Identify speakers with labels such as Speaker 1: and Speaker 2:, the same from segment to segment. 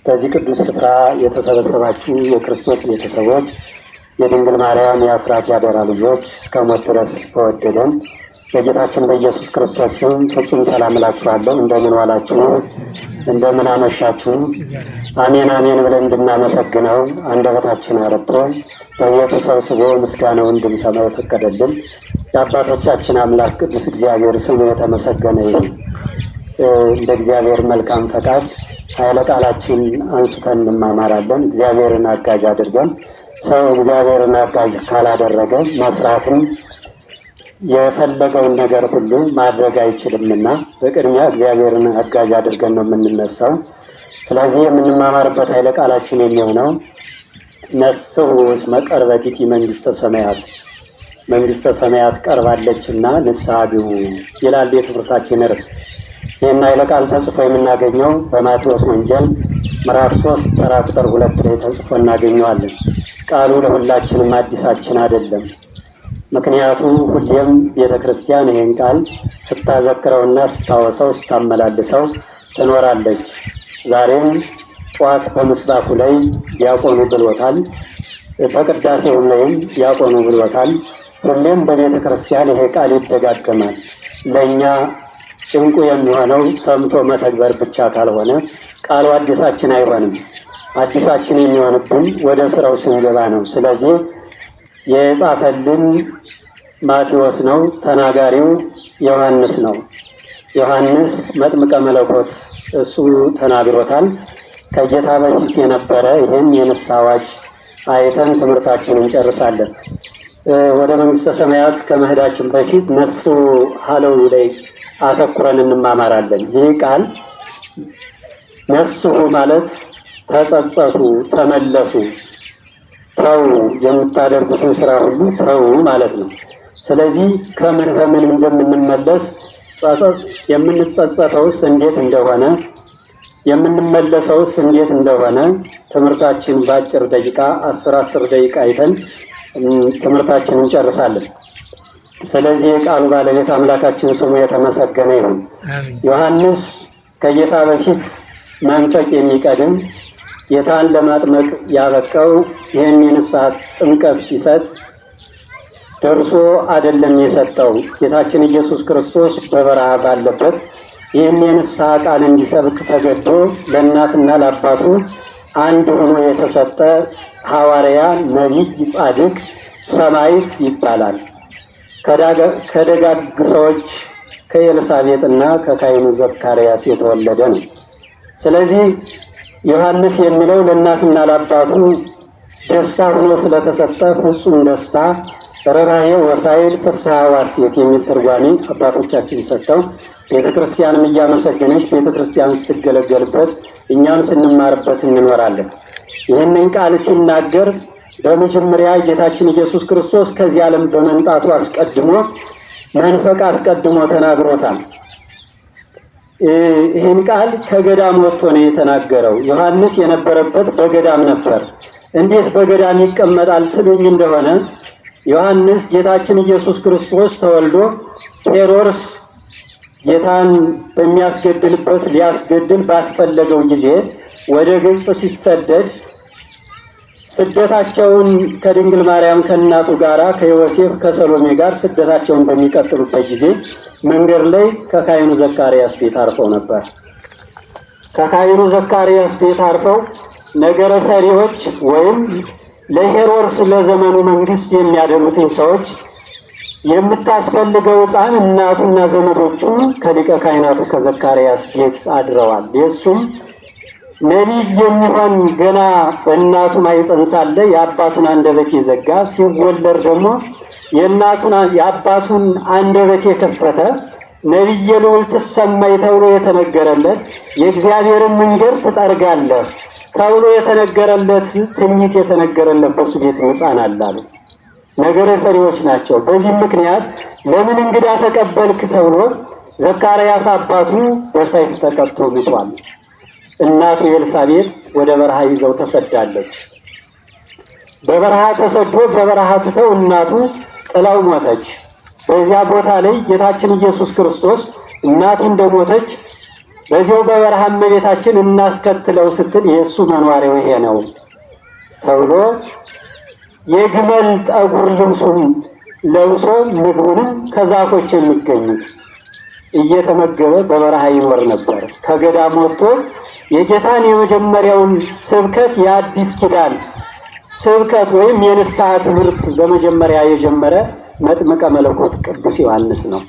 Speaker 1: በዚህ ቅዱስ ስፍራ የተሰበሰባችሁ የክርስቶስ ቤተሰቦች፣ የድንግል ማርያም የአስራት ያደራ ልጆች እስከ ሞት ድረስ በወደደን በጌታችን በኢየሱስ ክርስቶስ ስም ፍጹም ሰላም እላችኋለሁ። እንደምን ዋላችሁ? እንደምን አመሻችሁ? አሜን አሜን ብለን እንድናመሰግነው አንደበታችን አረጥቶ በቤቱ ሰብስቦ ምስጋናውን እንድንሰማው የፈቀደልን የአባቶቻችን አምላክ ቅዱስ እግዚአብሔር ስሙ የተመሰገነ ይሁን። እንደ እግዚአብሔር መልካም ፈቃድ ኃይለ ቃላችን አንስተን እንማማራለን። እግዚአብሔርን አጋዥ አድርገን ሰው እግዚአብሔርን አጋዥ ካላደረገ መስራትም የፈለገውን ነገር ሁሉ ማድረግ አይችልምና በቅድሚያ እግዚአብሔርን አጋዥ አድርገን ነው የምንነሳው። ስለዚህ የምንማማርበት ኃይለ ቃላችን የሚሆነው ነስሑ እስመ ቀርበቲኪ መንግሥተ ሰማያት፣ መንግሥተ ሰማያት ቀርባለችና ንስሐ ግቡ ይላል የትምህርታችን ርዕስ። ይህን ኃይለ ቃል ተጽፎ የምናገኘው በማቴዎስ ወንጌል ምዕራፍ 3 ተራ ቁጥር 2 ላይ ተጽፎ እናገኘዋለን። ቃሉ ለሁላችንም አዲሳችን አይደለም። ምክንያቱም ሁሌም ቤተ ክርስቲያን ይህን ቃል ስታዘክረውና ስታወሰው ስታመላልሰው ትኖራለች። ዛሬም ጠዋት በምስባኩ ላይ ዲያቆኑ ብሎታል፣ በቅዳሴውም ላይም ዲያቆኑ ብሎታል። ሁሌም በቤተ ክርስቲያን ይሄ ቃል ይደጋገማል። ለእኛ ጭንቁ የሚሆነው ሰምቶ መተግበር ብቻ ካልሆነ ቃሉ አዲሳችን አይሆንም። አዲሳችን የሚሆንብን ወደ ስራው ስንገባ ነው። ስለዚህ የጻፈልን ማቴዎስ ነው፣ ተናጋሪው ዮሐንስ ነው። ዮሐንስ መጥምቀ መለኮት እሱ ተናግሮታል። ከጌታ በፊት የነበረ ይህን የንስሐ አዋጅ አይተን ትምህርታችንን እንጨርሳለን። ወደ መንግሥተ ሰማያት ከመሄዳችን በፊት ነስሑ ሀለው ላይ አተኩረን እንማማራለን። ይህ ቃል ነስሑ ማለት ተጸጸቱ፣ ተመለሱ፣ ተው፣ የምታደርጉትን ስራ ሁሉ ተው ማለት ነው። ስለዚህ ከምን እንደምንመለስ የምንጸጸተውስ እንዴት እንደሆነ የምንመለሰውስ እንዴት እንደሆነ ትምህርታችን በአጭር ደቂቃ 10 ደቂቃ አይተን ትምህርታችንን እንጨርሳለን። ስለዚህ የቃሉ ባለቤት አምላካችን ስሙ የተመሰገነ ይሁን። ዮሐንስ ከጌታ በፊት መንፈቅ የሚቀድም ጌታን ለማጥመቅ ያበቃው ይህን የንስሐ ጥምቀት ሲሰጥ ደርሶ አይደለም የሰጠው። ጌታችን ኢየሱስ ክርስቶስ በበረሃ ባለበት ይህን የንስሐ ቃል እንዲሰብክ ተገዶ ለእናትና ለአባቱ አንድ ሆኖ የተሰጠ ሐዋርያ፣ ነቢይ፣ ጻድቅ፣ ሰማዕት ይባላል። ከደጋግ ሰዎች ከኤልሳቤጥና ከካህኑ ዘካርያስ የተወለደ ነው። ስለዚህ ዮሐንስ የሚለው ለእናትና ለአባቱ ደስታ ሆኖ ስለተሰጠ ፍጹም ደስታ፣ ርኅራኄ ወሳይል፣ ፍስሐ ወሐሴት የሚል ትርጓሜ አባቶቻችን ሰጥተው ቤተክርስቲያንም እያመሰገነች ቤተክርስቲያን ስትገለገልበት እኛም ስንማርበት እንኖራለን። ይህንን ቃል ሲናገር በመጀመሪያ ጌታችን ኢየሱስ ክርስቶስ ከዚህ ዓለም በመምጣቱ አስቀድሞ መንፈቅ አስቀድሞ ተናግሮታል። ይህን ቃል ከገዳም ወጥቶ ነው የተናገረው። ዮሐንስ የነበረበት በገዳም ነበር። እንዴት በገዳም ይቀመጣል ትሉኝ እንደሆነ ዮሐንስ ጌታችን ኢየሱስ ክርስቶስ ተወልዶ ሄሮድስ ጌታን በሚያስገድልበት ሊያስገድል ባስፈለገው ጊዜ ወደ ግብጽ ሲሰደድ ስደታቸውን ከድንግል ማርያም ከእናቱ ጋራ ከዮሴፍ ከሰሎሜ ጋር ስደታቸውን በሚቀጥሉበት ጊዜ መንገድ ላይ ከካህኑ ዘካርያስ ቤት አርፈው ነበር። ከካህኑ ዘካርያስ ቤት አርፈው ነገረ ሰሪዎች ወይም ለሄሮድስ ለዘመኑ መንግስት የሚያደሉትን ሰዎች የምታስፈልገው ሕፃን እናቱና ዘመዶቹ ከሊቀ ካህናቱ ከዘካርያስ ቤት አድረዋል። የሱም ነቢይ የሚሆን ገና በእናቱ ማኅፀን ሳለ የአባቱን አንደበት የዘጋ ሲወለድ ደግሞ የአባቱን አንደበት የከፈተ ነቢየ ልዑል ትሰማይ ተብሎ የተነገረለት የእግዚአብሔርን መንገድ ትጠርጋለህ ተብሎ የተነገረለት ትንቢት የተነገረለት በሱ ቤት ሕፃን አለ አሉ። ነገረ ሰሪዎች ናቸው። በዚህ ምክንያት ለምን እንግዳ ተቀበልክ ተብሎ ዘካርያስ አባቱ በሰይፍ ተቀጥቶ ሙቷል። እናቱ ኤልሳቤጥ ወደ በረሃ ይዘው ተሰዳለች። በበረሃ ተሰዶ በበረሃ ትተው እናቱ ጥላው ሞተች። በዚያ ቦታ ላይ ጌታችን ኢየሱስ ክርስቶስ እናቱ እንደሞተች በዚያው በበረሃ እመቤታችን እናስከትለው ስትል የእሱ መኖሪያው ይሄ ነው ተብሎ የግመል ጠጉር ልብሱን ለብሶ ምግቡንም ከዛፎች የሚገኙት እየተመገበ በበረሃ ይኖር ነበር። ከገዳም ወጥቶ የጌታን የመጀመሪያውን ስብከት የአዲስ ኪዳን ስብከት ወይም የንስሐ ትምህርት በመጀመሪያ የጀመረ መጥምቀ መለኮት ቅዱስ ዮሐንስ ነው።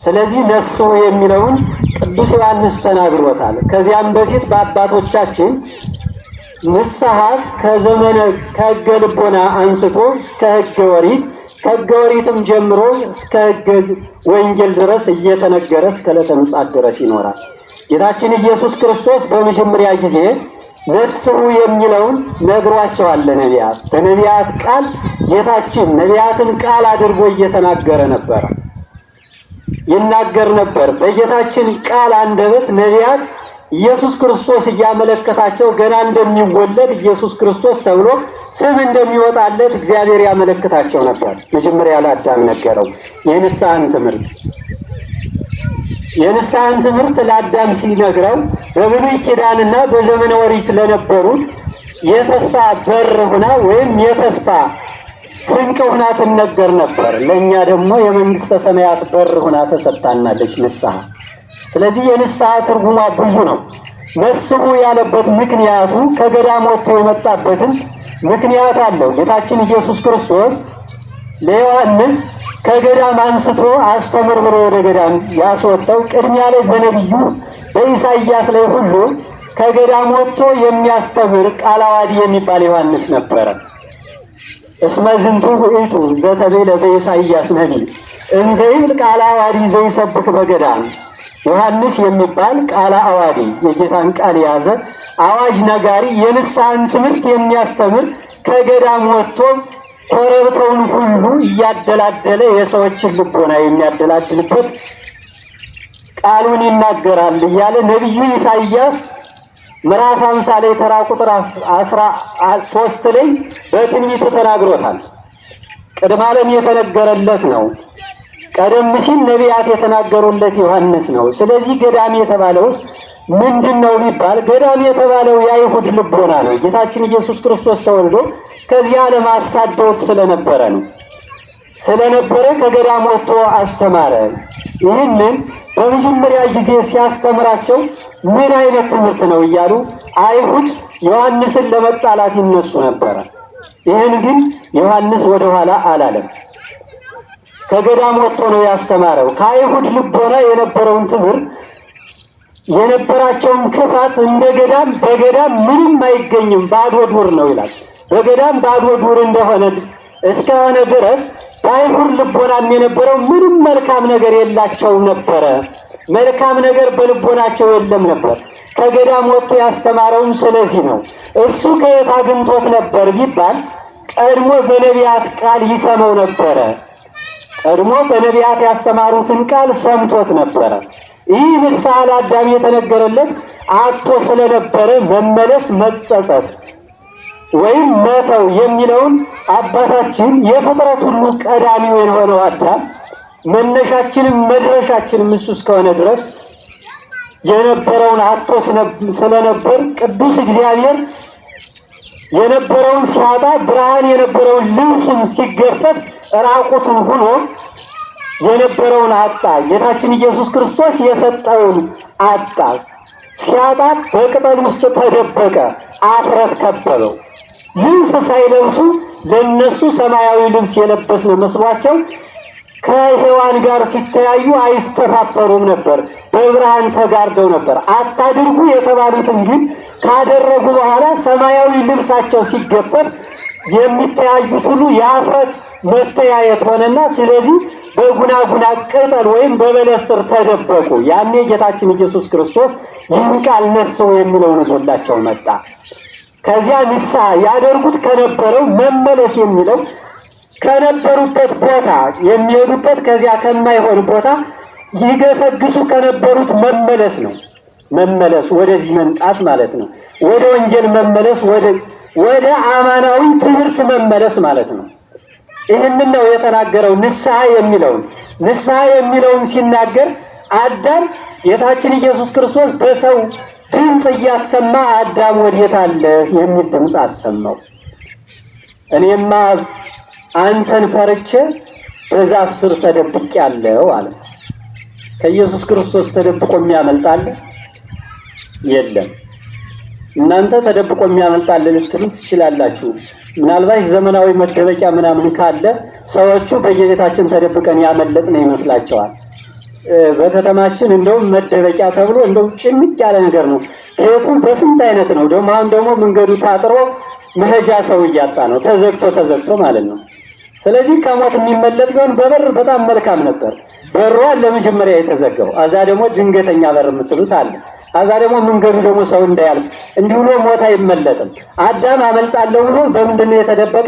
Speaker 1: ስለዚህ ነስሑ የሚለውን ቅዱስ ዮሐንስ ተናግሮታል። ከዚያም በፊት በአባቶቻችን ንስሐ ከዘመነ ከሕገ ልቦና አንስቶ ከሕገ ኦሪት ከሕገ ኦሪትም ጀምሮ እስከ ሕገ ወንጌል ድረስ እየተነገረ እስከ ዕለተ ምጽአት ድረስ ይኖራል። ጌታችን ኢየሱስ ክርስቶስ በመጀመሪያ ጊዜ ነስሑ የሚለውን ነግሯቸዋል ለነቢያት። በነቢያት ቃል ጌታችን ነቢያትን ቃል አድርጎ እየተናገረ ነበር ይናገር ነበር። በጌታችን ቃል አንደበት ነቢያት ኢየሱስ ክርስቶስ እያመለከታቸው ገና እንደሚወለድ ኢየሱስ ክርስቶስ ተብሎ ስም እንደሚወጣለት እግዚአብሔር ያመለክታቸው ነበር። መጀመሪያ ለአዳም ነገረው የንስሐን ትምህርት ለአዳም ሲነግረው በብሉይ ኪዳንና በዘመነ ኦሪት ለነበሩት የተስፋ በር ሆና ወይም የተስፋ ስንቅ ሆና ትነገር ነበር። ለእኛ ደግሞ የመንግስተ ሰማያት በር ሆና ተሰጥታናለች ንስሐ። ስለዚህ የንስሐ ትርጉሟ ብዙ ነው። ነስሑ ያለበት ምክንያቱ ከገዳም ወጥቶ የመጣበትን ምክንያት አለው። ጌታችን ኢየሱስ ክርስቶስ ለዮሐንስ ከገዳም አንስቶ አስተምር ብሎ ወደ ገዳም ያስወጣው ቅድሚያ ላይ በነቢዩ በኢሳይያስ ላይ ሁሉ ከገዳም ወጥቶ የሚያስተምር ቃለ ዓዋዲ የሚባል ዮሐንስ ነበረ። እስመ ዝንቱ ውእቱ ዘተቤለ በኢሳይያስ ነቢይ እንዘ ይብል ቃለ ዓዋዲ ዘይሰብክ በገዳም። ዮሐንስ የሚባል ቃለ ዓዋዲ የጌታን ቃል የያዘ አዋጅ ነጋሪ የንስሐን ትምህርት የሚያስተምር ከገዳም ወጥቶ ኮረብታውን ሁሉ እያደላደለ የሰዎችን ልቦና የሚያደላድልበት ቃሉን ይናገራል እያለ ነቢዩ ኢሳይያስ ምዕራፍ 50 ላይ ተራ ቁጥር 13 ላይ በትንቢቱ ተናግሮታል። ቅድመ ዓለም የተነገረለት ነው። ቀደም ሲል ነቢያት የተናገሩለት ዮሐንስ ነው። ስለዚህ ገዳም የተባለው ምንድነው ቢባል ገዳም የተባለው የአይሁድ ልቦና ነው። ጌታችን ኢየሱስ ክርስቶስ ተወልዶ ከዚህ ዓለም አሳደውት ስለነበረ ከገዳም ወጥቶ አስተማረ። ይህንን በመጀመሪያ ጊዜ ሲያስተምራቸው ምን አይነት ትምህርት ነው እያሉ አይሁድ ዮሐንስን ለመጣላት ይነሱ ነበር። ይህን ግን ዮሐንስ ወደ ኋላ አላለም። ከገዳም ወጥቶ ነው ያስተማረው። ከአይሁድ ልቦና የነበረውን ትምህርት የነበራቸውን ክፋት እንደ ገዳም በገዳም ምንም አይገኝም ባዶ ዱር ነው ይላል። በገዳም ባዶ ዱር እንደሆነ እስከሆነ ድረስ በአይሁድ ልቦናም የነበረው ምንም መልካም ነገር የላቸውም ነበረ። መልካም ነገር በልቦናቸው የለም ነበር። ከገዳም ወጥቶ ያስተማረውን ስለዚህ ነው። እሱ ከየት አግኝቶት ነበር ቢባል ቀድሞ በነቢያት ቃል ይሰማው ነበረ። ቀድሞ በነቢያት ያስተማሩትን ቃል ሰምቶት ነበረ። ይህ ንስሐ ለአዳም የተነገረለት አጥቶ ስለነበረ መመለስ መጸጸት ወይም መተው የሚለውን አባታችን የፍጥረት ሁሉ ቀዳሚው የሆነው አዳም መነሻችንም መድረሻችንም እሱ እስከሆነ ድረስ የነበረውን አጥቶ ስለነበር ቅዱስ እግዚአብሔር የነበረውን ሲያጣ ብርሃን የነበረውን ልብሱን ሲገፈፍ ራቁቱን ሆኖ የነበረውን አጣ። ጌታችን ኢየሱስ ክርስቶስ የሰጠውን አጣ። ሲያጣ በቅጠል ውስጥ ተደበቀ፣ አፍረት ከበበው። ልብስ ሳይለብሱ ለነሱ ሰማያዊ ልብስ የለበስን መስሏቸው ከሔዋን ጋር ሲተያዩ አይስተፋፈሩም ነበር፣ በብርሃን ተጋርደው ነበር። አታድርጉ የተባሉትን ግን ካደረጉ በኋላ ሰማያዊ ልብሳቸው ሲገፈፍ የሚተያዩት ሁሉ የአፍረት መተያየት ሆነና ስለዚህ በጉናጉና ቅጠል ወይም በበለስ ስር ተደበቁ። ያኔ ጌታችን ኢየሱስ ክርስቶስ ይህን ቃል ነስሑ የሚለውን ይዞላቸው መጣ። ከዚያ ንስሐ ያደርጉት ከነበረው መመለስ የሚለው ከነበሩበት ቦታ የሚሄዱበት ከዚያ ከማይሆን ቦታ ይገሰግሱ ከነበሩት መመለስ ነው። መመለስ ወደዚህ መምጣት ማለት ነው። ወደ ወንጌል መመለስ፣ ወደ አማናዊ ትምህርት መመለስ ማለት ነው። ይህንን ነው የተናገረው። ንስሐ የሚለውን ሲናገር አዳም ጌታችን ኢየሱስ ክርስቶስ በሰው ድምፅ እያሰማ አዳም ወዴት አለ የሚል ድምፅ አሰማው። እኔማ አንተን ፈርቼ በዛፍ ስር ተደብቄአለሁ አለ። ከኢየሱስ ክርስቶስ ተደብቆ የሚያመልጣል የለም። እናንተ ተደብቆ የሚያመልጣል ልትሉ ትችላላችሁ። ምናልባት ዘመናዊ መደበቂያ ምናምን ካለ ሰዎቹ በየቤታችን ተደብቀን ያመለጥን ይመስላቸዋል። በከተማችን እንደውም መደበቂያ ተብሎ እንደው ጭምቅ ያለ ነገር ነው። ቤቱ በስንት አይነት ነው። ደግሞ አሁን ደግሞ መንገዱ ታጥሮ መሄጃ ሰው እያጣ ነው። ተዘግቶ ማለት ነው። ስለዚህ ከሞት የሚመለጥ ቢሆን በበር በጣም መልካም ነበር። በሯ ለመጀመሪያ የተዘጋው አዛ ደግሞ ድንገተኛ በር የምትሉት አለ። አዛ ደግሞ መንገዱ ደግሞ ሰው እንዳያልፍ እንዲሁ ነው። ሞት አይመለጥም። አዳም አመልጣለሁ ብሎ በምንድነው የተደበቀ?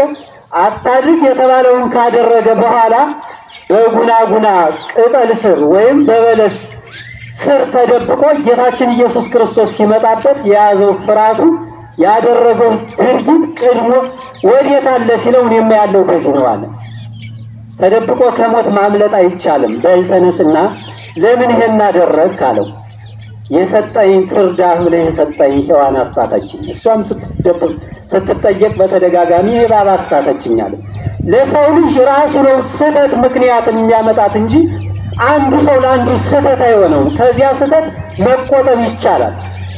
Speaker 1: አታድርግ የተባለውን ካደረገ በኋላ በጉናጉና ቅጠል ስር ወይም በበለስ ስር ተደብቆ ጌታችን ኢየሱስ ክርስቶስ ሲመጣበት የያዘው ፍርሃቱ ያደረገው ድርጊት ቀድሞ ወዴት አለ ሲለው እኔማ ያለው በዚህ ነው አለ። ተደብቆ ከሞት ማምለጥ አይቻልም። በልተነስና ለምን ይሄን አደረግክ አለው። የሰጠኝ ትርዳህ ብለህ የሰጠኝ ሔዋን አሳተችኝ። እሷም ስትጠየቅ በተደጋጋሚ እባብ አሳተችኝ አለ። ለሰው ልጅ ራሱ ነው ስህተት ምክንያት የሚያመጣት እንጂ አንዱ ሰው ለአንዱ ስህተት አይሆነውም። ከዚያ ስህተት መቆጠብ ይቻላል።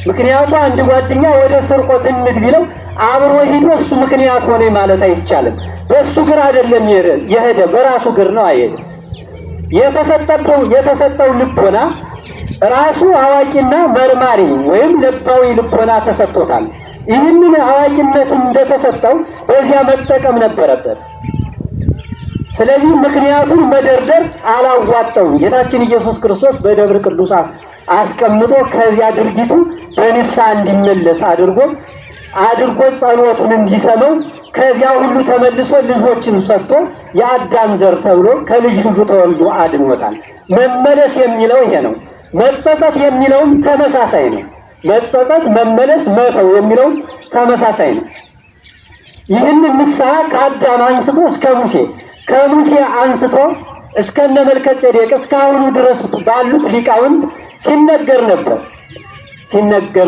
Speaker 1: ምክንያቱ አንድ ጓደኛ ወደ ስርቆት እንድ ቢለው አብሮ ሄዶ እሱ ምክንያት ሆነ ማለት አይቻልም። በሱ ግር አይደለም የሄደ በራሱ ግር ነው አይሄድ። የተሰጠው ልቦና ራሱ አዋቂና መርማሪ ወይም ልባዊ ልቦና ተሰጥቶታል። ይህንን አዋቂነቱን እንደተሰጠው በዚያ መጠቀም ነበረበት። ስለዚህ ምክንያቱን መደርደር አላዋጣውም። ጌታችን ኢየሱስ ክርስቶስ በደብረ ቅዱስ አስቀምጦ ከዚያ ድርጊቱ በንስሐ እንዲመለስ አድርጎ ጸሎቱን እንዲሰማው ከዚያ ሁሉ ተመልሶ ልጆችን ሰጥቶ የአዳም ዘር ተብሎ ከልጅ ልጁ ተወልዶ አድኖታል። መመለስ የሚለው ይሄ ነው። መጸጸት የሚለውም ተመሳሳይ ነው። መጸጸት፣ መመለስ፣ መተው የሚለው ተመሳሳይ ነው። ይህን ንስሐ ከአዳም አንስቶ እስከ ሙሴ ከሙሴ አንስቶ እስከነ መልከጼዴቅ እስካሁኑ ድረስ ባሉት ሊቃውንት ሲነገር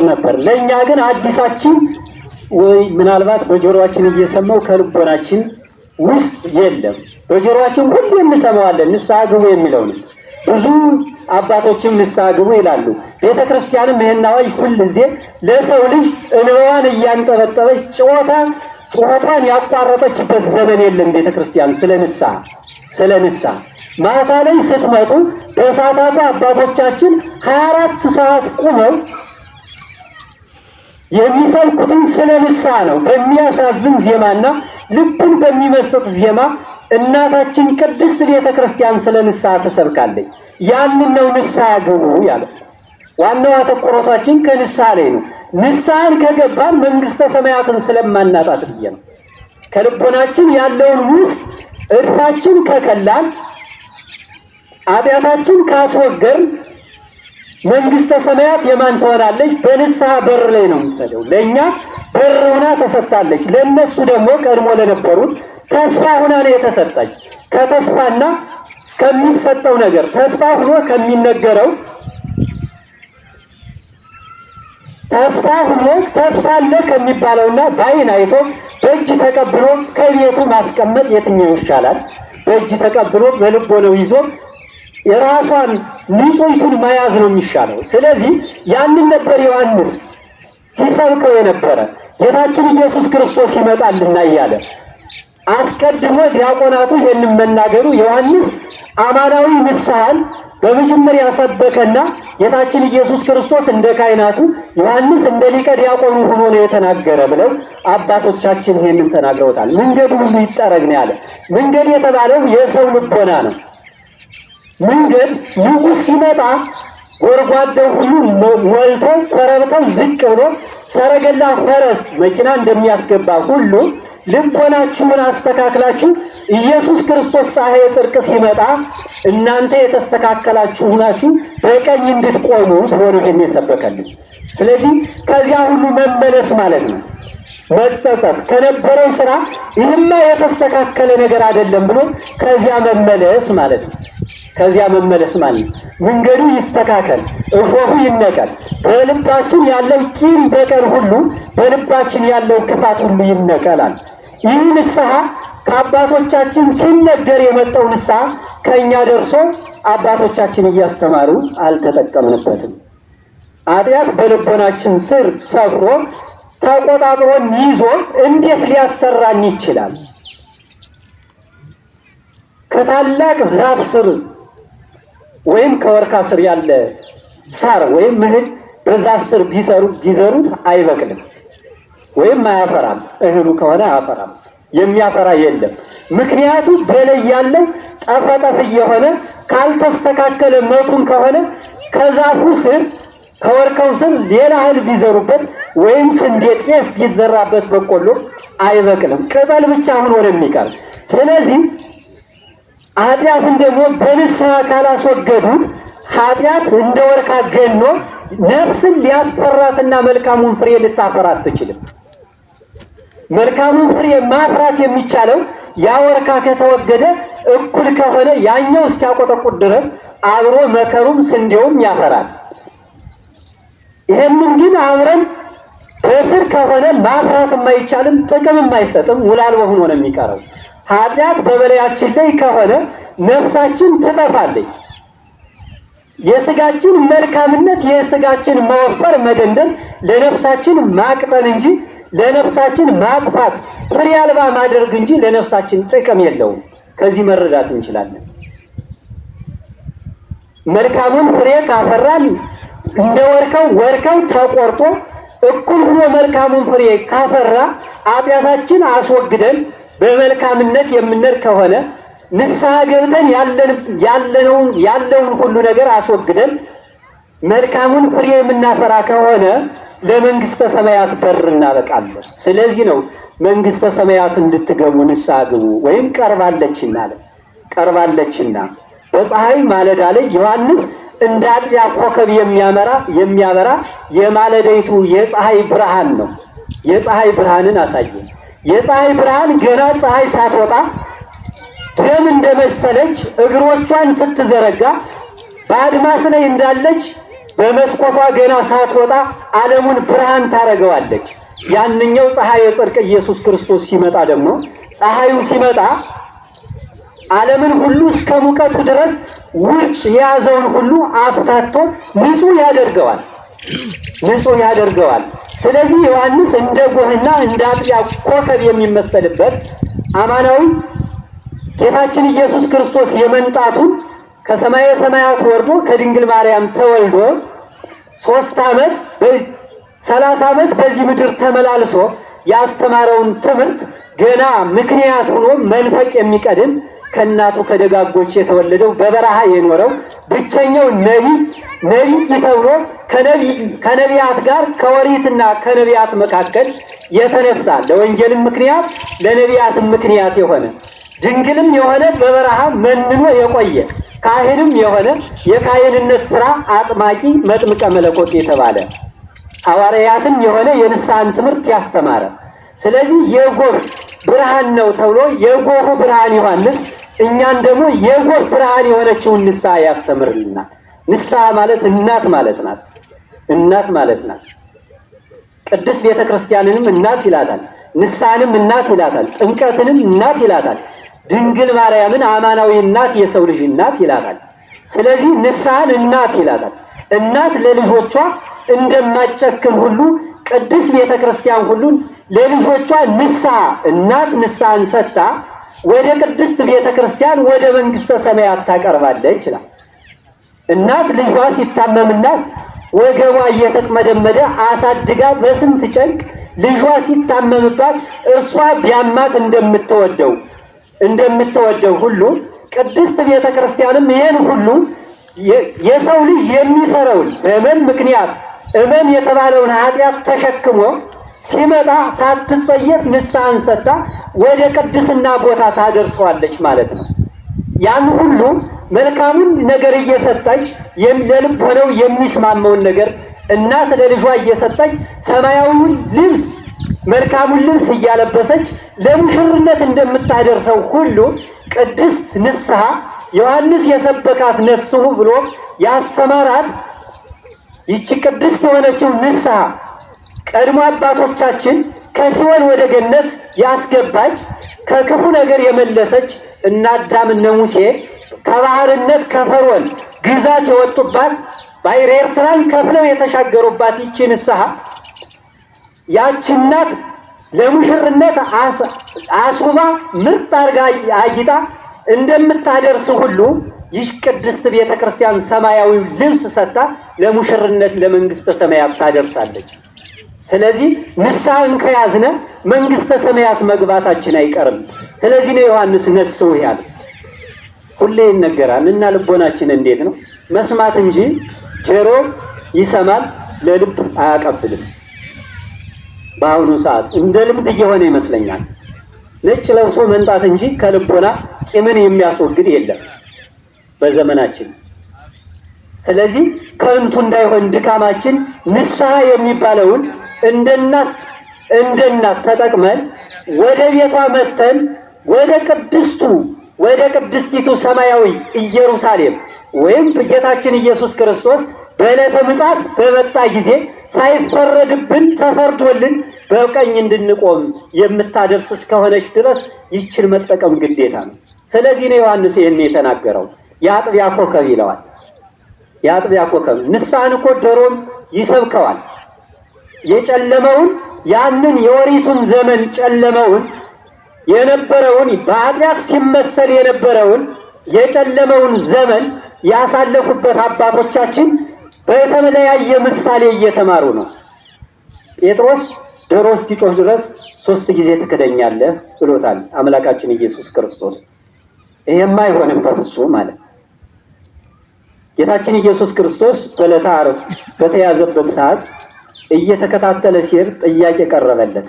Speaker 1: ነበር። ለእኛ ግን አዲሳችን ወይ ምናልባት በጆሮአችን እየሰማው ከልቦናችን ውስጥ የለም። በጆሮአችን ሁሉ እንሰማዋለን ንስሐ ግቡ የሚለው ነው። ብዙ አባቶችም ንስሐ ግቡ ይላሉ። ቤተክርስቲያንም ይሄን አዋጅ ሁልጊዜ ለሰው ልጅ እንባዋን እያንጠበጠበች ጩኸቷን ያቋረጠችበት ዘመን የለም። ቤተክርስቲያን ስለ ንስሐ ማታ ላይ ስትመጡ በሰዓታቱ አባቶቻችን 24 ሰዓት ቁመው የሚሰብኩትን ስለ ንስሐ ነው። በሚያሳዝን ዜማና ልብን በሚመስጥ ዜማ እናታችን ቅድስት ቤተክርስቲያን ስለ ንስሐ ትሰብካለች። ያንን ነው ንስሐ ግቡ ያለው። ዋናው አተኩሮታችን ከንስሐ ላይ ነው። ንስሐን ከገባን መንግስተ ሰማያትን ስለማናጣት ብዬ ነው። ከልቦናችን ያለውን ውስጥ እድፋችን ከከላን ኃጢአታችን ካስወገርን መንግስተ ሰማያት የማን ትሆናለች? በንስሐ በር ላይ ነው የምትሄደው። ለእኛ በር ሆና ተሰጥታለች። ለእነሱ ደግሞ ቀድሞ ለነበሩት ተስፋ ሆና ነው የተሰጠች። ከተስፋና ከሚሰጠው ነገር ተስፋ ሆኖ ከሚነገረው ተስፋ ሆኖ ተስፋ አለ ከሚባለውና በዓይን አይቶ በእጅ ተቀብሎ ከቤቱ ማስቀመጥ የትኛው ይሻላል? በእጅ ተቀብሎ በልቦናው ይዞ የራሷን ንጹሕቱን መያዝ ነው የሚሻለው። ስለዚህ ያንን ነበር ዮሐንስ ሲሰብከው የነበረ። ጌታችን ኢየሱስ ክርስቶስ ይመጣልና እያለ አስቀድሞ ዲያቆናቱ ይህንን መናገሩ ዮሐንስ አማናዊ ንስሐን በመጀመሪያ ሰበከና ጌታችን ኢየሱስ ክርስቶስ እንደ ካህናቱ ዮሐንስ እንደ ሊቀ ዲያቆኑ ሆኖ ነው የተናገረ ብለው አባቶቻችን ይህንን ተናግረውታል። መንገዱ ሁሉ ይጠረግ ነው ያለ። መንገድ የተባለው የሰው ልቦና ነው። መንገድ ንጉሥ ሲመጣ ጎርጓዳው ሁሉ ሞልቶ ኮረብታው ዝቅ ብሎ ሰረገላ ፈረስ መኪና እንደሚያስገባ ሁሉ ልቦናችሁን አስተካክላችሁ ኢየሱስ ክርስቶስ ፀሐይ ጽድቅ ሲመጣ እናንተ የተስተካከላችሁ ሁናችሁ በቀኝ እንድትቆሙ ብሎ ነው የሚሰበከልን። ስለዚህ ከዚያ ሁሉ መመለስ ማለት ነው። መጸጸት ከነበረው ስራ ይህማ የተስተካከለ ነገር አይደለም ብሎ ከዚያ መመለስ ማለት ነው። ከዚያ መመለስ ማለት መንገዱ ይስተካከል፣ እሾሁ ይነቀል፣ በልባችን ያለው ቂም በቀል ሁሉ በልባችን ያለው ክፋት ሁሉ ይነቀላል። ይህ ንስሐ ከአባቶቻችን ሲነገር የመጣው ንስሐ ከእኛ ደርሶ አባቶቻችን እያስተማሩ አልተጠቀምንበትም። ኃጢአት በልቦናችን ስር ሰፍሮ ተቆጣጥሮን ይዞ እንዴት ሊያሰራን ይችላል? ከታላቅ ዛፍ ስር ወይም ከወርካ ስር ያለ ሳር ወይም እህል በዛፍ ስር ቢዘሩት አይበቅልም ወይም አያፈራም። እህሉ ከሆነ አያፈራም፣ የሚያፈራ የለም። ምክንያቱም በላይ ያለው ጠፈጠፍ እየሆነ ካልተስተካከለ መቱን ከሆነ ከዛፉ ስር ከወርካው ስር ሌላ እህል ቢዘሩበት ወይም ስንዴ፣ ጤፍ ቢዘራበት በቆሎ አይበቅልም፣ ቅጠል ብቻ ሆኖ ነው የሚቀር። ስለዚህ ኃጢአትን ደግሞ በንስሐ ካላስወገዱት ኃጢአት እንደ ወርካ ገኖ ነፍስን ሊያስፈራትና መልካሙን ፍሬ ልታፈራ አትችልም። መልካሙን ፍሬ ማፍራት የሚቻለው ያ ወርካ ከተወገደ እኩል ከሆነ ያኛው እስኪያቆጠቁት ድረስ አብሮ መከሩም ስንዴውም ያፈራል። ይህንን ግን አብረን በስር ከሆነ ማፍራት የማይቻልም ጥቅም የማይሰጥም ውላል ሆኖ ነው የሚቀረው። ኃጢአት በበላያችን ላይ ከሆነ ነፍሳችን ትጠፋለች። የስጋችን መልካምነት የስጋችን መወፈር መደንደን ለነፍሳችን ማቅጠን እንጂ ለነፍሳችን ማጥፋት ፍሬ አልባ ማድረግ እንጂ ለነፍሳችን ጥቅም የለውም። ከዚህ መረዳት እንችላለን። መልካሙን ፍሬ ካፈራን እንደ ወርካው ተቆርጦ እኩል ሆኖ መልካሙን ፍሬ ካፈራ ኃጢአታችን አስወግደን በመልካምነት የምንር ከሆነ ንስሐ ገብተን ያለውን ሁሉ ነገር አስወግደን መልካሙን ፍሬ የምናፈራ ከሆነ ለመንግስተ ሰማያት በር እናበቃለን። ስለዚህ ነው መንግስተ ሰማያት እንድትገቡ ንስሐ ግቡ ወይም ቀርባለችና በፀሐይ ማለዳ ላይ ዮሐንስ እንደ አጥቢያ ኮከብ የሚያበራ የማለዳይቱ የፀሐይ ብርሃን ነው። የፀሐይ ብርሃንን አሳየ። የፀሐይ ብርሃን ገና ፀሐይ ሳትወጣ ደም እንደመሰለች እግሮቿን ስትዘረጋ በአድማስ ላይ እንዳለች በመስኮቷ ገና ሳትወጣ ዓለሙን ብርሃን ታረገዋለች። ያንኛው ፀሐይ የጽድቅ ኢየሱስ ክርስቶስ ሲመጣ ደግሞ ፀሐዩ ሲመጣ ዓለምን ሁሉ እስከ ሙቀቱ ድረስ ውርጭ የያዘውን ሁሉ አፍታቶ ንጹህ ያደርገዋል። ስለዚህ ዮሐንስ እንደ ጎህና እንደ አጥቢያ ኮከብ የሚመሰልበት አማናዊ ጌታችን ኢየሱስ ክርስቶስ የመንጣቱን ከሰማየ ሰማያት ወርዶ ከድንግል ማርያም ተወልዶ 30 ዓመት በዚህ ምድር ተመላልሶ ያስተማረውን ትምህርት ገና ምክንያት ሆኖ መንፈቅ የሚቀድም ከእናቱ ከደጋጎች የተወለደው በበረሃ የኖረው ብቸኛው ነቢይ ተብሎ ከነቢያት ጋር ከወሪትና ከነቢያት መካከል የተነሳ ለወንጌልም ምክንያት ለነቢያትም ምክንያት የሆነ ድንግልም የሆነ በበረሃ መንኖ የቆየ ካህንም የሆነ የካህንነት ሥራ አጥማቂ መጥምቀ መለኮት የተባለ ሐዋርያትም የሆነ የንስሐን ትምህርት ያስተማረ ስለዚህ የጎህ ብርሃን ነው ተብሎ የጎህ ብርሃን ዮሐንስ እኛን ደግሞ የጎህ ብርሃን የሆነችውን ንስሐ ያስተምርልናል። ንስሐ ማለት እናት ማለት ናት። ቅድስት ቤተክርስቲያንንም እናት ይላታል፣ ንስሐንም እናት ይላታል፣ ጥምቀትንም እናት ይላታል፣ ድንግል ማርያምን አማናዊ እናት የሰው ልጅ እናት ይላታል። ስለዚህ ንስሐን እናት ይላታል። እናት ለልጆቿ እንደማጨክን ሁሉ ቅድስት ቤተክርስቲያን ሁሉን ለልጆቿ ንስሐን ሰጥታ ወደ ቅድስት ቤተክርስቲያን ወደ መንግስተ ሰማያት ታቀርባለች ይላል። እናት ልጇ ሲታመምናት ወገቧ እየተቅመደመደ አሳድጋ በስንት ጨንቅ ልጇ ሲታመምባት እርሷ ቢያማት እንደምትወደው ሁሉ ቅድስት ቤተክርስቲያንም ይሄን ሁሉ የሰው ልጅ የሚሰራውን በመን ምክንያት እመን የተባለውን ኃጢአት ተሸክሞ ሲመጣ ሳትጸየፍ ንስሐን ሰጥታ ወደ ቅድስና ቦታ ታደርሰዋለች ማለት ነው። ያን ሁሉ መልካሙን ነገር እየሰጠች ለልብ ሆነው የሚስማማውን ነገር እናት ለልጇ እየሰጠች ሰማያዊውን ልብስ መልካሙን ልብስ እያለበሰች ለሙሽርነት እንደምታደርሰው ሁሉ ቅድስት ንስሐ ዮሐንስ የሰበካት ነስሑ ብሎ ያስተማራት ይቺ ቅድስት የሆነችው ንስሐ ቀድሞ አባቶቻችን ከሲኦል ወደ ገነት ያስገባች ከክፉ ነገር የመለሰች እና አዳምና ሙሴ ከባህርነት ከፈርዖን ግዛት የወጡባት ባሕረ ኤርትራን ከፍለው የተሻገሩባት ይቺ ንስሐ ያቺ እናት ለሙሽርነት አስውባ ምርጥ አድርጋ አጊጣ እንደምታደርስ ሁሉ ይህ ቅድስት ቤተክርስቲያን ሰማያዊ ልብስ ሰጥታ ለሙሽርነት ለመንግስተ ሰማያት ታደርሳለች። ስለዚህ ንስሐን ከያዝነ መንግስተ ሰማያት መግባታችን አይቀርም። ስለዚህ ነው ዮሐንስ ነስሑ ያለ። ሁሌ ይነገራል እና ልቦናችን እንዴት ነው? መስማት እንጂ ጆሮ ይሰማል፣ ለልብ አያቀብልም። በአሁኑ ሰዓት እንደ ልምድ እየሆነ ይመስለኛል። ነጭ ለብሶ መንጣት እንጂ ከልቦና ቂምን የሚያስወግድ የለም በዘመናችን። ስለዚህ ከንቱ እንዳይሆን ድካማችን ንስሐ የሚባለውን እንደናት ተጠቅመን ወደ ቤቷ መተን ወደ ቅድስቲቱ ሰማያዊ ኢየሩሳሌም ወይም ጌታችን ኢየሱስ ክርስቶስ በዕለተ ምጽአት በመጣ ጊዜ ሳይፈረድብን ተፈርዶልን በቀኝ እንድንቆም የምታደርስ እስከሆነች ድረስ ይችን መጠቀም ግዴታ ነው። ስለዚህ ነው ዮሐንስ ይህን የተናገረው። የአጥቢያ ኮከብ ይለዋል። የአጥቢያ ኮከብ ንስሐን እኮ ድሮም ይሰብከዋል። የጨለመውን ያንን የወሪቱን ዘመን ጨለመውን የነበረውን በኃጢአት ሲመሰል የነበረውን የጨለመውን ዘመን ያሳለፉበት አባቶቻችን በተለያየ ምሳሌ እየተማሩ ነው። ጴጥሮስ ዶሮ እስኪጮህ ድረስ 3 ጊዜ ትክደኛለህ ብሎታል አምላካችን ኢየሱስ ክርስቶስ። ይሄማ አይሆንም በፍጹም ማለት ጌታችን ኢየሱስ ክርስቶስ በዕለተ ዓርብ በተያዘበት ሰዓት እየተከታተለ ሲሄድ ጥያቄ ቀረበለት።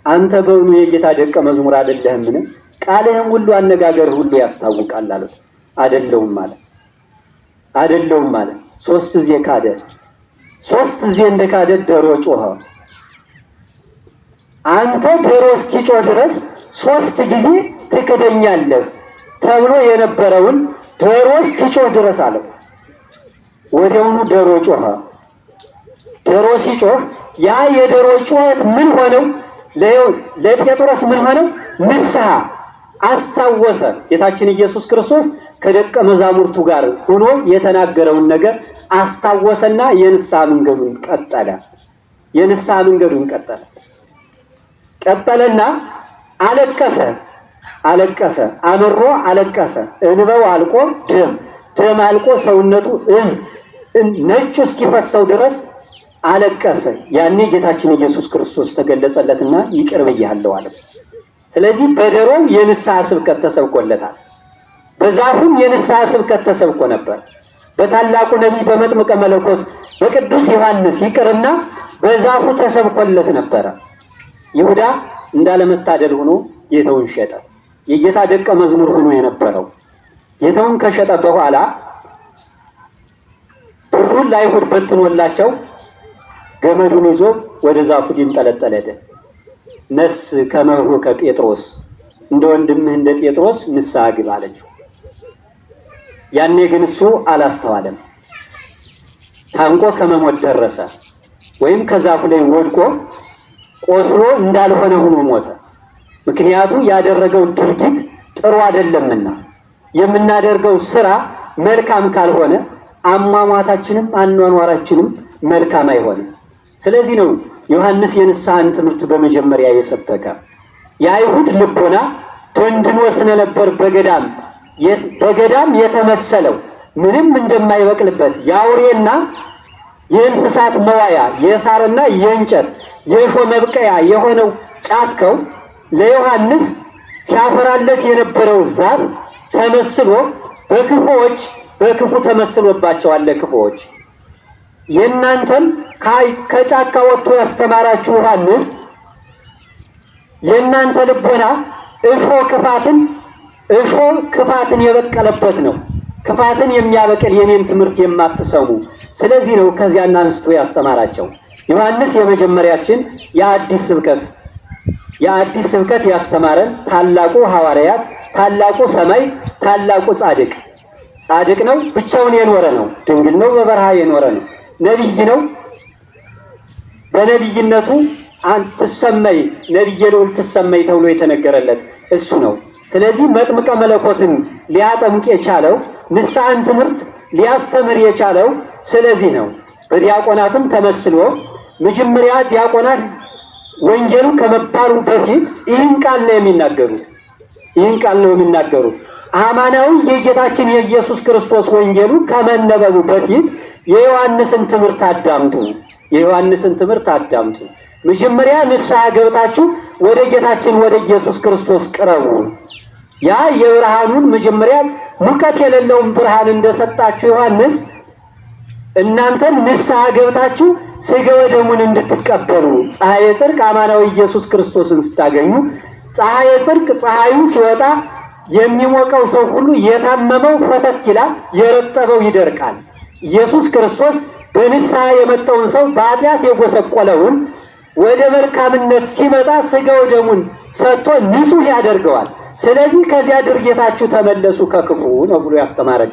Speaker 1: አንተ በእውኑ የጌታ ደቀ መዝሙር አይደለህምን? ቃልህም ሁሉ አነጋገር ሁሉ ያስታውቃል አሉት። አይደለሁም ማለት 3 ጊዜ ካደ። 3 ጊዜ እንደካደ ዶሮ ጮኸ። አንተ ዶሮ እስኪጮህ ድረስ 3 ጊዜ ትክደኛለህ ተብሎ የነበረውን ዶሮ እስኪጮህ ድረስ አለው። ወዲያውኑ ዶሮ ጮኸ። ዶሮ ሲጮህ ያ የዶሮ ጩኸት ምን ሆነው? ለጴጥሮስ ምን ሆነው? ንስሐ አስታወሰ። ጌታችን ኢየሱስ ክርስቶስ ከደቀ መዛሙርቱ ጋር ሆኖ የተናገረውን ነገር አስታወሰና የንስሐ መንገዱን ቀጠለና አለቀሰ። አምሮ አለቀሰ። እንባው አልቆ ደም አልቆ ሰውነቱ ነጭ እስኪፈሰው ድረስ አለቀሰ። ያኔ ጌታችን ኢየሱስ ክርስቶስ ተገለጸለትና ይቅር ብያለሁ አለ። ስለዚህ በዶሮው የንስሐ ስብከት ተሰብኮለታል። በዛፉም የንስሐ ስብከት ተሰብኮ ነበር። በታላቁ ነቢይ በመጥምቀ መለኮት በቅዱስ ዮሐንስ ይቅርና በዛፉ ተሰብኮለት ነበረ። ይሁዳ እንዳለመታደል ሆኖ ጌታውን ሸጠ። የጌታ ደቀ መዝሙር ሆኖ የነበረው ጌታውን ከሸጠ በኋላ ብሩን ለአይሁድ በትኖላቸው ገመዱን ይዞ ወደ ዛፉ ሊንጠለጠል ሄደ። ነስ ከመሆ ከጴጥሮስ እንደ ወንድምህ እንደ ጴጥሮስ ንስሐ ግባ አለችው። ያኔ ግን እሱ አላስተዋለም። ታንቆ ከመሞት ደረሰ። ወይም ከዛፉ ላይ ወድቆ ቆስሎ እንዳልሆነ ሆኖ ሞተ። ምክንያቱም ያደረገው ድርጊት ጥሩ አይደለምና የምናደርገው ስራ መልካም ካልሆነ አሟሟታችንም አኗኗራችንም መልካም አይሆንም። ስለዚህ ነው ዮሐንስ የንስሐን ትምህርት በመጀመሪያ የሰበከ። የአይሁድ ልቦና ደንድኖ ስለነበር በገዳም የተመሰለው ምንም እንደማይበቅልበት የአውሬና የእንስሳት መዋያ የሳርና የእንጨት የእሾህ መብቀያ የሆነው ጫካው ለዮሐንስ ሲያፈራለት የነበረው ዛፍ ተመስሎ በክፉ ተመስሎባቸዋል። ለክፉዎች የእናንተም ከጫካ ወጥቶ ያስተማራችሁ ዮሐንስ የእናንተ ልቦና እሾህ ክፋትን የበቀለበት ነው። ክፋትን የሚያበቅል የኔን ትምህርት የማትሰሙ። ስለዚህ ነው ከዚያና አንስቶ ያስተማራቸው። ዮሐንስ የመጀመሪያችን የአዲስ ስብከት ያስተማረን ታላቁ ሐዋርያት፣ ታላቁ ሰማይ፣ ታላቁ ጻድቅ ጻድቅ ነው፣ ብቻውን የኖረ ነው፣ ድንግል ነው፣ በበረሃ የኖረ ነው፣ ነቢይ ነው። በነቢይነቱ ትሰመይ ነቢየ ልዑል ትሰመይ ተብሎ የተነገረለት እሱ ነው። ስለዚህ መጥምቀ መለኮትን ሊያጠምቅ የቻለው ንስሐን ትምህርት ሊያስተምር የቻለው ስለዚህ ነው። በዲያቆናትም ተመስሎ መጀመሪያ ዲያቆናት ወንጌሉ ከመባሉ በፊት ይህን ቃል ነው የሚናገሩት። አማናዊ የጌታችን የኢየሱስ ክርስቶስ ወንጌሉ ከመነበቡ በፊት የዮሐንስን ትምህርት አዳምጡ። መጀመሪያ ንስሐ ገብታችሁ ወደ ጌታችን ወደ ኢየሱስ ክርስቶስ ቅረቡ። ያ የብርሃኑን መጀመሪያ ሙቀት የሌለውን ብርሃን እንደሰጣችሁ ዮሐንስ እናንተም ንስሐ ገብታችሁ ሥጋ ወደሙን እንድትቀበሉ ፀሐየ ጽድቅ አማናዊ ኢየሱስ ክርስቶስን ስታገኙ ፀሐየ ጽድቅ ፀሐዩ ሲወጣ የሚሞቀው ሰው ሁሉ የታመመው ፈተት ይላል፣ የረጠበው ይደርቃል። ኢየሱስ ክርስቶስ በንስሐ የመጣውን ሰው በኃጢአት የጎሰቆለውን ወደ መልካምነት ሲመጣ ሥጋ ወደሙን ሰጥቶ ንጹሕ ያደርገዋል። ስለዚህ ከዚያ ድርጊታችሁ ተመለሱ ከክፉ ነው ብሎ ያስተማረን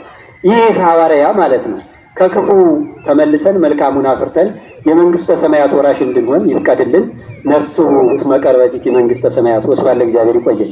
Speaker 1: ይህ ሐዋርያ ማለት ነው። ከክፉ ተመልሰን መልካሙን አፍርተን የመንግስተ ሰማያት ወራሽ እንድንሆን ይፍቀድልን። ነፍሱ እስመ ቀርበቲቲ መንግስተ ሰማያት። ወስብሐት ለእግዚአብሔር። ይቆየን።